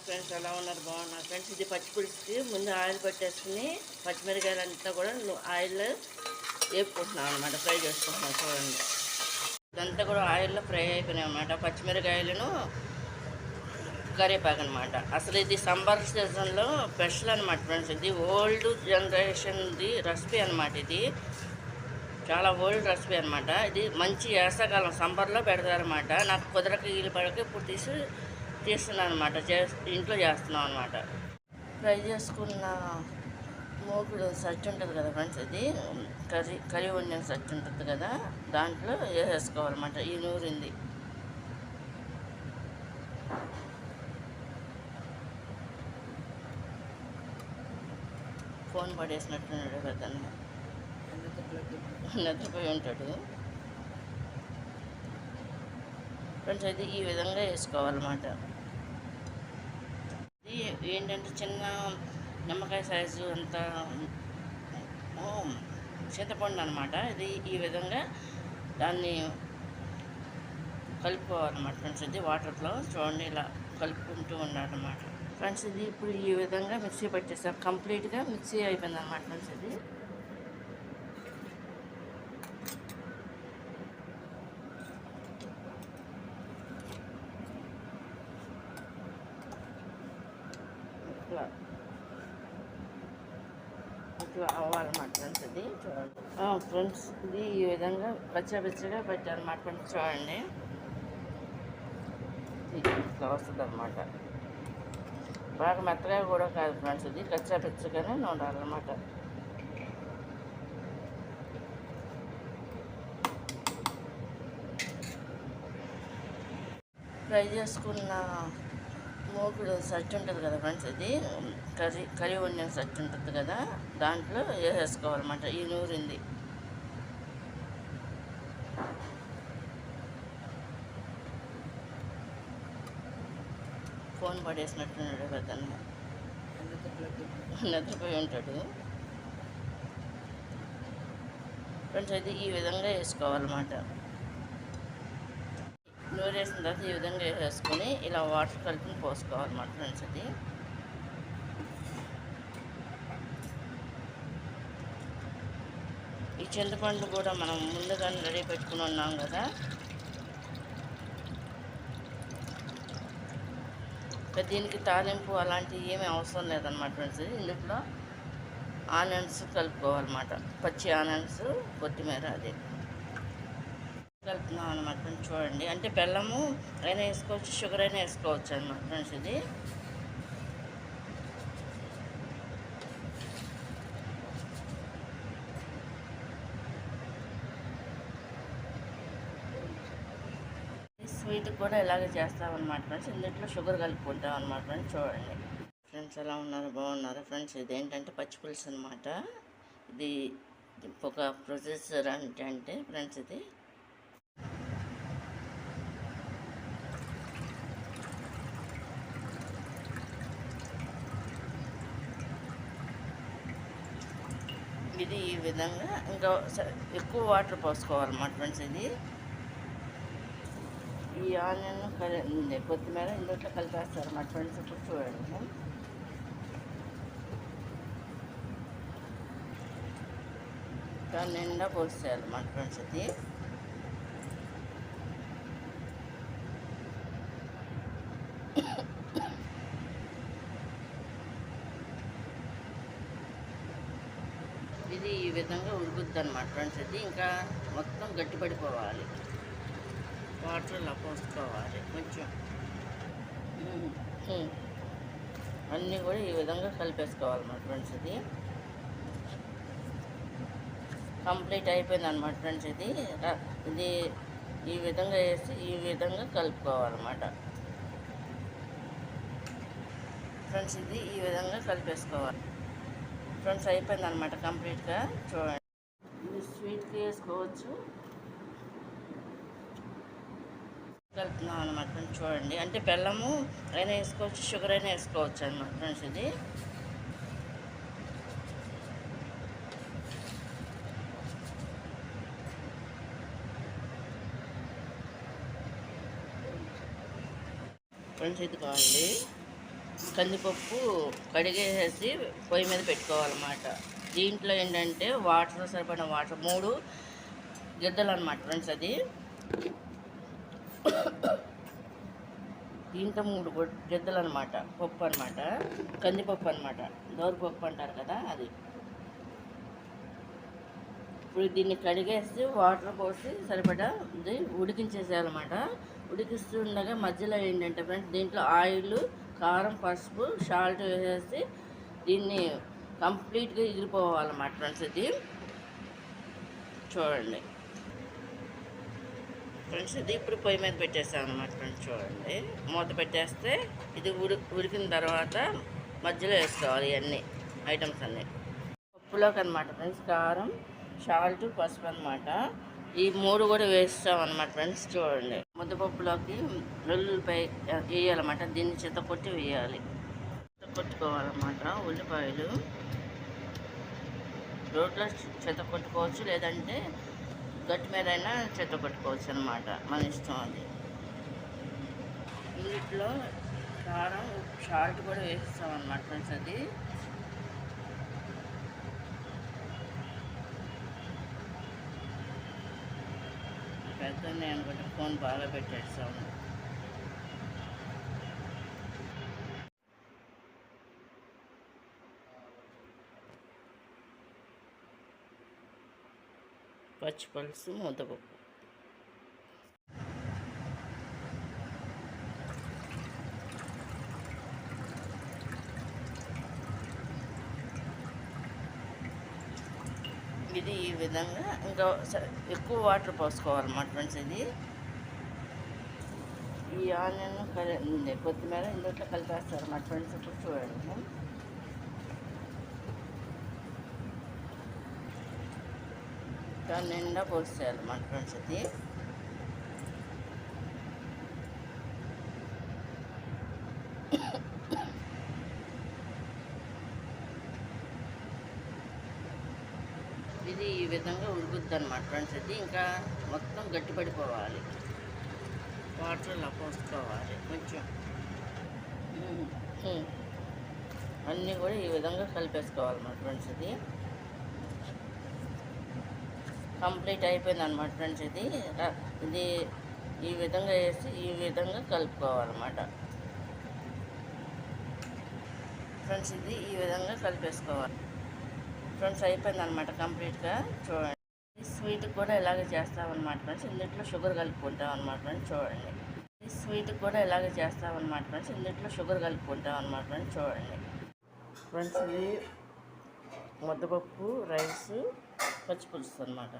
Friends ఎలా ఉన్నారు? బాగున్నారు ఫ్రెండ్స్. ఇది పచ్చి పులుసుకి ముందు ఆయిల్ పెట్టేసుకుని పచ్చిమిరకాయలంతా కూడా ఆయిల్లో వేపుకుంటున్నాం అనమాట, ఫ్రై చేసుకుంటున్నాం. చూడండి, ఇదంతా కూడా ఆయిల్లో ఫ్రై అయిపోయినాయి అనమాట. పచ్చిమిరకాయలను కరివేపాకు అనమాట. అసలు ఇది సమ్మర్ సీజన్లో స్పెషల్ అనమాట ఫ్రెండ్స్. ఇది ఓల్డ్ జనరేషన్ది రెసిపీ అనమాట. ఇది చాలా ఓల్డ్ రెసిపీ అనమాట. ఇది మంచి వేసవకాలం సమ్మర్లో పెడతారనమాట. నాకు కుదరక వీలు పడక ఇప్పుడు తీస్తున్నాను అనమాట. ఇంట్లో చేస్తున్నాం అనమాట. ఫ్రై చేసుకున్న మూకుడు సచ్చి ఉంటుంది కదా ఫ్రెండ్స్, ఇది కర్రీ వండిన సచ్చి ఉంటుంది కదా, దాంట్లో వేసేసుకోవాలన్నమాట. ఈ నూరింది ఫోన్ పడేసినట్టున్నాడు కదా, నిద్రపోయి ఉంటాడు ఫ్రెండ్స్. అది ఈ విధంగా వేసుకోవాలన్నమాట. ఇది ఏంటంటే చిన్న నిమ్మకాయ సైజు అంత చింతపండు అనమాట. ఇది ఈ విధంగా దాన్ని కలుపుకోవాలన్నమాట ఫ్రెండ్స్. ఇది వాటర్లో చూడండి, ఇలా కలుపుకుంటూ ఉండాలన్నమాట ఫ్రెండ్స్. ఇది ఇప్పుడు ఈ విధంగా మిక్సీ పట్టేసాం, కంప్లీట్గా మిక్సీ అయిపోయింది అనమాట ఫ్రెండ్స్. ఇది ఇట్లా అవ్వాలన్నమాట ఫ్రెండ్స్. ఇది చూడండి ఫ్రెండ్స్, ఇది ఈ విధంగా పచ్చగా పెట్టాలన్నమాట ఫ్రెండ్స్. చూడండి, ఇట్లా వస్తుంది అనమాట. బాగా మెత్తగా కూడా కాదు ఫ్రెండ్స్, ఇది పచ్చగానే ఉండాలన్నమాట. ఫ్రై చేసుకున్న మూకుడు సచ్చి ఉంటుంది కదా ఫ్రెండ్స్, ఇది కర్రీ వండిన సచ్చి ఉంటుంది కదా, దాంట్లో వేసేసుకోవాలన్నమాట. ఈ నూరింది ఫోన్ పడేసినట్టున్నాడు కదా, నిద్రపోయి ఉంటాడు ఫ్రెండ్స్. అది ఈ విధంగా వేసుకోవాలన్నమాట. నూరు వేసిన తర్వాత ఈ విధంగా వేసుకొని ఇలా వాటర్ కలిపి పోసుకోవాలన్నమాట ఫ్రెండ్స్. అది ఈ చింతపండు కూడా మనం ముందుగానే రెడీ పెట్టుకుని ఉన్నాం కదా, దీనికి తాలింపు అలాంటివి ఏమీ అవసరం లేదన్నమాట ఫ్రెండ్స్. ఇందులో ఆనియన్స్ కలుపుకోవాలన్నమాట, పచ్చి ఆనియన్స్, కొత్తిమీర అది కలుపుతున్నాం అనమాట ఫ్రెండ్స్. చూడండి, అంటే బెల్లము అయినా వేసుకోవచ్చు, షుగర్ అయినా వేసుకోవచ్చు అనమాట ఫ్రెండ్స్. ఇది స్వీట్ కూడా ఇలాగే చేస్తామన్నమాట ఫ్రెండ్స్. ఇందులో షుగర్ కలుపుకుంటాం అనమాట ఫ్రెండ్స్. చూడండి ఫ్రెండ్స్, ఎలా ఉన్నారు? బాగున్నారు ఫ్రెండ్స్. ఇది ఏంటంటే పచ్చి పులుసు అనమాట. ఇది ఒక ప్రొసెసర్ అంటే ఫ్రెండ్స్, ఇది ఈ విధంగా ఇంకా ఎక్కువ వాటర్ పోసుకోవాలన్నమాట ఫ్రెండ్స్. ఇది ఈ ఆనియన్ కొత్తిమీర ఇందులో కలిపేస్తారు అన్నమాట ఫ్రెండ్స్. ఇప్పుడు చూడండి, దాని నిండా పోసేయాలన్నమాట ఫ్రెండ్స్. ఇది ఇది ఈ విధంగా ఉడుకుద్ది అనమాట ఫ్రెండ్స్. ఇది ఇంకా మొత్తం గట్టిపడిపోవాలి, వాటర్ ఇలా పోసుకోవాలి కొంచెం. అన్నీ కూడా ఈ విధంగా కలిపేసుకోవాలన్నమాట ఫ్రెండ్స్. ఇది కంప్లీట్ అయిపోయింది అనమాట ఫ్రెండ్స్. ఇది ఈ విధంగా వేసి ఈ విధంగా కలుపుకోవాలన్నమాట ఫ్రెండ్స్. ఇది ఈ విధంగా కలిపేసుకోవాలి ఫ్రెండ్స్. అయిపోయింది అనమాట కంప్లీట్గా. చూడండి, ఇది స్వీట్కి వేసుకోవచ్చు, కలుపుతున్నాం అనమాట ఫ్రెండ్స్. చూడండి, అంటే బెల్లము అయినా వేసుకోవచ్చు, షుగర్ అయినా వేసుకోవచ్చు అనమాట ఫ్రెండ్స్. ఇది ఫ్రెండ్స్, ఇది కావాలి కందిపప్పు కడిగేసేసి పొయ్యి మీద పెట్టుకోవాలన్నమాట. దీంట్లో ఏంటంటే వాటర్ సరిపడిన వాటర్ 3 గిద్దలు అనమాట ఫ్రెండ్స్. అది దీంట్లో 3 గిద్దలు అనమాట, పప్పు అనమాట, కందిపప్పు అనమాట, దోరపప్పు అంటారు కదా అది. ఇప్పుడు దీన్ని కడిగేసి వాటర్ పోసి సరిపడా ఇది ఉడికించేసేయాలన్నమాట. ఉడికిస్తుండగా మధ్యలో ఏంటంటే ఫ్రెండ్స్, దీంట్లో ఆయిల్, కారం, పసుపు, సాల్ట్ వేసేసి దీన్ని కంప్లీట్గా ఎగిరిపోవాలన్నమాట ఫ్రెండ్స్. ఇది చూడండి ఫ్రెండ్స్, ఇది ఇప్పుడు పొయ్యి మీద పెట్టేస్తాం అనమాట ఫ్రెండ్స్. చూడండి, మూత పెట్టేస్తే ఇది ఉడికిన తర్వాత మధ్యలో వేసుకోవాలి ఇవన్నీ ఐటమ్స్ అన్నీ పప్పులోకి అనమాట ఫ్రెండ్స్. కారం, సాల్ట్, పసుపు అనమాట. ఈ 3 కూడా వేస్తాం అనమాట ఫ్రెండ్స్. చూడండి, ముద్దపప్పులోకి వెల్లుల్లిపాయ వేయాలన్నమాట. దీన్ని చితకొట్టి వేయాలి, కొట్టుకోవాలన్నమాట. ఉల్లిపాయలు రోట్లో కొట్టుకోవచ్చు, లేదంటే గట్టి మీద అయినా కొట్టుకోవచ్చు అనమాట, మన ఇష్టం అది. ఇంట్లో కారం, సాల్ట్ కూడా వేస్తాం అనమాట ఫ్రెండ్స్. అది పెద్ద నేను అనుకుంటే ఫోన్ బాగా పెట్టేస్తాము. పచ్చి పులుసు, ముద్దపప్పు. ఇది ఈ విధంగా ఇంకా ఎక్కువ వాటర్ పోసుకోవాలన్నమాట ఫ్రెండ్స్. ఇది ఈ ఆనియన్ కొత్తిమీర ఇందులో కలిపేస్తారు అన్నమాట ఫ్రెండ్స్. ఇప్పుడు చూడండి, దాని నిండా పోసేయాలన్నమాట ఫ్రెండ్స్. ఇది ఇది ఈ విధంగా ఉడుకుద్ది అనమాట ఫ్రెండ్స్. ఇది ఇంకా మొత్తం గట్టిపడిపోవాలి, వాటర్ ఇలా పోసుకోవాలి కొంచెం. అన్నీ కూడా ఈ విధంగా కలిపేసుకోవాలన్నమాట ఫ్రెండ్స్. ఇది కంప్లీట్ అయిపోయింది అనమాట ఫ్రెండ్స్. ఇది ఈ విధంగా వేసి ఈ విధంగా కలుపుకోవాలన్నమాట ఫ్రెండ్స్. ఇది ఈ విధంగా కలిపేసుకోవాలి ఫ్రెండ్స్. అయిపోయింది అనమాట కంప్లీట్గా. చూడండి, స్వీట్ కూడా ఇలాగే చేస్తామన్నమాట ఫ్రెండ్స్. ఇందులో షుగర్ కలుపుకుంటాం అనమాట ఫ్రెండ్స్. చూడండి, స్వీట్ కూడా ఇలాగే చేస్తామన్నమాట ఫ్రెండ్స్. ఇందులో షుగర్ కలుపుకుంటాం అనమాట ఫ్రెండ్స్. చూడండి ఫ్రెండ్స్, ఇది ముద్దపప్పు, రైస్, పచ్చి పులుసు అనమాట.